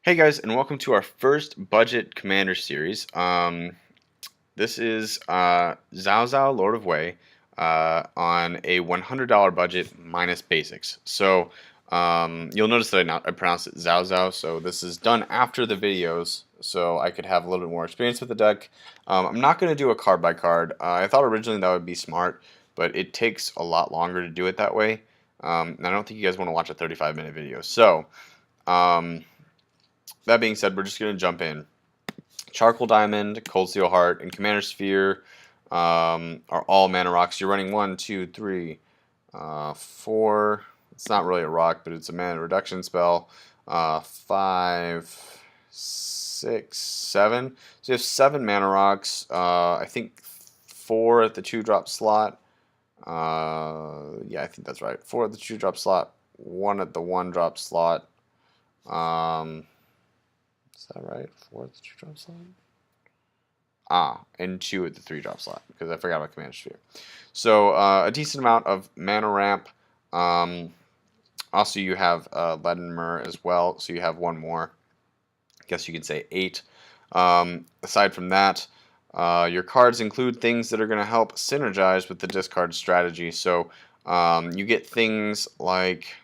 Hey guys, and welcome to our first budget commander series. This is Zhao Zhao Lord of Wei on a $100 budget minus basics. So you'll notice that I pronounced it Zhao Zhao. So this is done after the videos, so I could have a little bit more experience with the deck. I'm not going to do a card by card. I thought originally that would be smart, but it takes a lot longer to do it that way. And I don't think you guys want to watch a 35-minute video. So. That being said, we're just going to jump in. Charcoal Diamond, Cold Steel Heart, and Commander Sphere are all mana rocks. You're running 1, 2, 3, 4. It's not really a rock, but it's a mana reduction spell. 5, 6, 7. So you have 7 mana rocks. I think 4 at the 2-drop slot. Yeah, I think that's right. 4 at the 2-drop slot. 1 at the 1-drop slot. Is that right? 4 at the 2-drop slot? And 2 at the 3-drop slot, because I forgot about Commander Sphere. So, a decent amount of mana ramp. Also, you have Ledinmer as well, so you have 1 more. I guess you could say 8. Aside from that, your cards include things that are going to help synergize with the discard strategy. So, you get things like...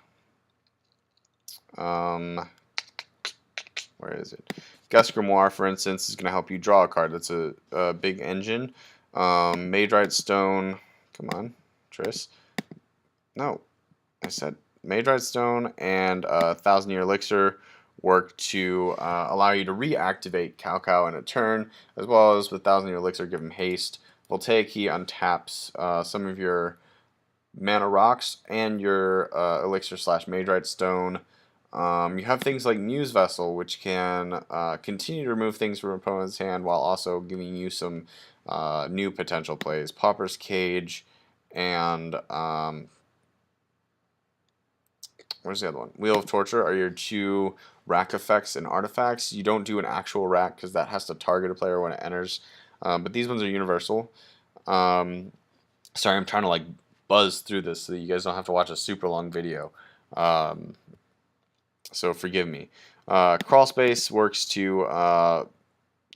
where is it? Gus Grimoire, for instance, is going to help you draw a card. That's a big engine. Magerite Stone. Come on, Tris. No, I said Magerite Stone and 1,000-Year Elixir work to allow you to reactivate Cao Cao in a turn, as well as with 1,000-Year Elixir, give him haste. Voltaic Key untaps some of your mana rocks and your Elixir / Magerite Stone. You have things like Muse Vessel, which can continue to remove things from opponent's hand while also giving you some new potential plays. Pauper's Cage and where's the other one? Wheel of Torture are your 2 rack effects and artifacts. You don't do an actual rack because that has to target a player when it enters. But these ones are universal. Sorry, I'm trying to like buzz through this so that you guys don't have to watch a super long video. So forgive me. Crawl Space works to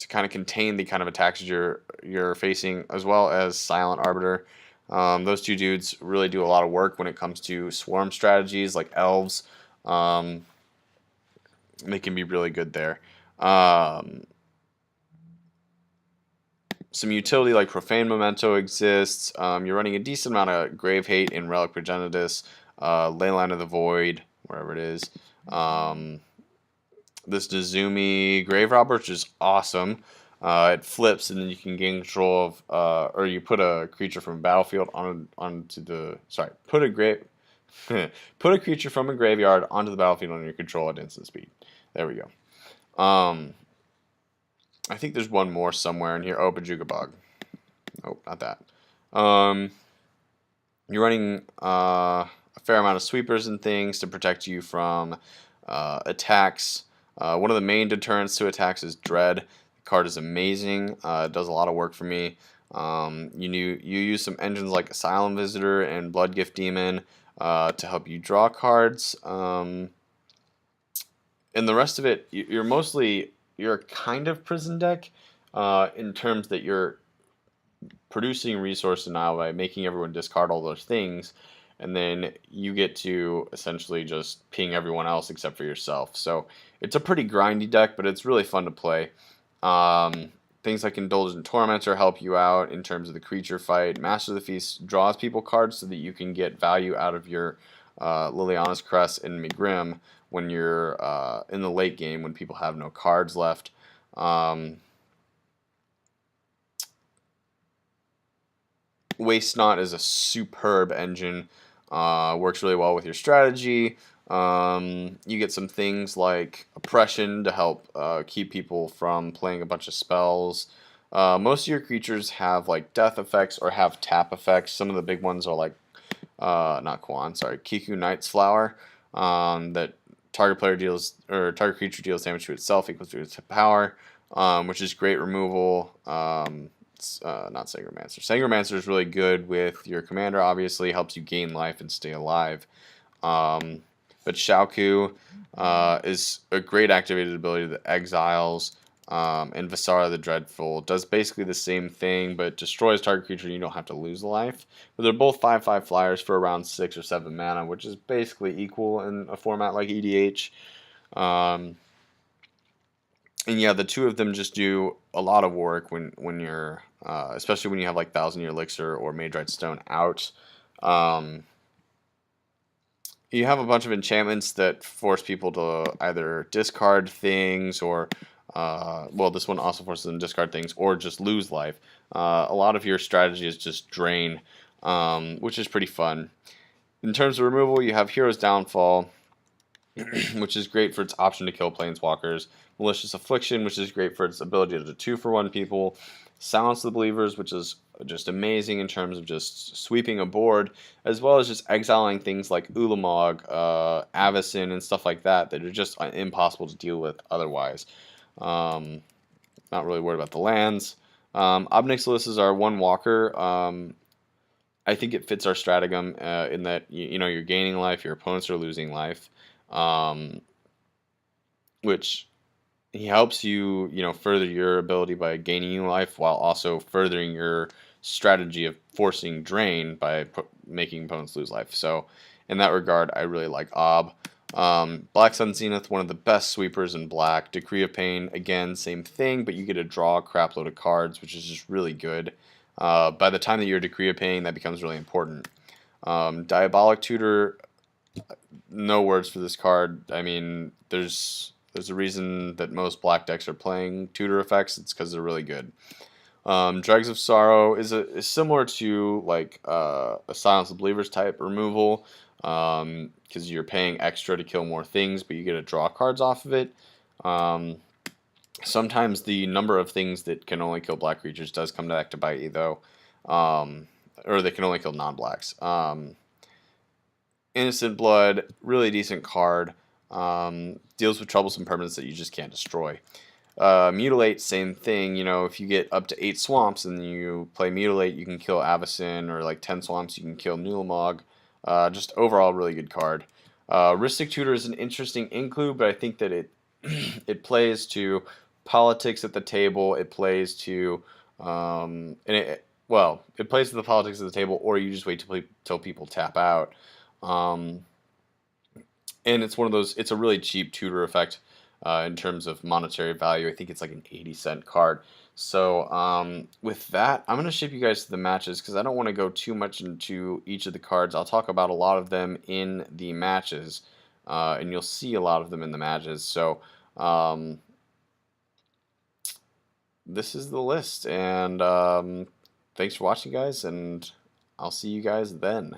kind of contain the kind of attacks you're facing, as well as Silent Arbiter. Those 2 dudes really do a lot of work when it comes to swarm strategies like elves. They can be really good there. Some utility like Profane Memento exists. You're running a decent amount of Grave Hate in Relic Progenitus, Leyline of the Void, wherever it is. This Nezumi Grave Robber, which is awesome. It flips, and then you can gain control of, or you put a creature from a battlefield onto the. Sorry, put a creature from a graveyard onto the battlefield on your control at instant speed. There we go. I think there's one more somewhere in here. Oh, Bajuga Bog. Nope, not that. You're running a fair amount of sweepers and things to protect you from attacks. One of the main deterrents to attacks is Dread. The card is amazing. It does a lot of work for me. You use some engines like Asylum Visitor and Bloodgift Demon to help you draw cards. And the rest of it, you're kind of prison deck in terms that you're producing resource denial by making everyone discard all those things, and then you get to essentially just ping everyone else except for yourself. So it's a pretty grindy deck, but it's really fun to play. Things like Indulgent Tormentor help you out in terms of the creature fight. Master of the Feast draws people cards so that you can get value out of your Liliana's Crest and Megrim when you're in the late game when people have no cards left. Waste Not is a superb engine. Works really well with your strategy. You get some things like Oppression to help keep people from playing a bunch of spells. Most of your creatures have like death effects or have tap effects. Some of the big ones are like Kiku Knight's Flower, that target creature deals damage to itself equals to its power, which is great removal. Not Sangromancer. Sangromancer is really good with your commander, obviously. Helps you gain life and stay alive. But Xiaoku is a great activated ability that exiles, and Visara the Dreadful does basically the same thing, but destroys target creature and you don't have to lose a life. But they're both 5/5 flyers for around 6 or 7 mana, which is basically equal in a format like EDH. And yeah, the two of them just do a lot of work when you're, especially when you have like Thousand Year Elixir or Magerite Stone out. Um, you have a bunch of enchantments that force people to either discard things or, well, this one also forces them to discard things or just lose life. A lot of your strategy is just drain, which is pretty fun. In terms of removal, you have Hero's Downfall, which is great for its option to kill planeswalkers. Malicious Affliction, which is great for its ability to 2-for-1 people. Silence the Believers, which is just amazing in terms of just sweeping a board, as well as just exiling things like Ulamog, Avacyn, and stuff like that that are just impossible to deal with otherwise. Not really worried about the lands. Obnix Solicits are 1 walker. I think it fits our strategem in that you know you're gaining life, your opponents are losing life, which he helps you further your ability by gaining life while also furthering your strategy of forcing drain by making opponents lose life. So in that regard, I really like Ob. Black Sun Zenith, one of the best sweepers in black. Decree of Pain, again, same thing, but you get to draw a crap load of cards, which is just really good. By the time that you're Decree of Pain, that becomes really important. Diabolic Tutor, no words for this card. I mean, there's a reason that most black decks are playing tutor effects. It's because they're really good. Dregs of Sorrow is similar to like a Silence of Believers type removal, because you're paying extra to kill more things, but you get to draw cards off of it. Sometimes the number of things that can only kill black creatures does come back to bite you, though, or they can only kill non-blacks. Innocent Blood, really decent card. Deals with troublesome permanents that you just can't destroy. Mutilate, same thing. You know, if you get up to 8 swamps and you play Mutilate, you can kill Avacyn, or like 10 swamps, you can kill Nulamog. Just overall, really good card. Rhystic Tutor is an interesting include, but I think that it it plays to politics at the table. It plays to it plays to the politics of the table, or you just wait till people tap out. And it's one of those. It's a really cheap tutor effect in terms of monetary value. I think it's like an 80-cent card. So with that, I'm gonna ship you guys to the matches because I don't want to go too much into each of the cards. I'll talk about a lot of them in the matches, and you'll see a lot of them in the matches. So this is the list, and thanks for watching, guys, and I'll see you guys then.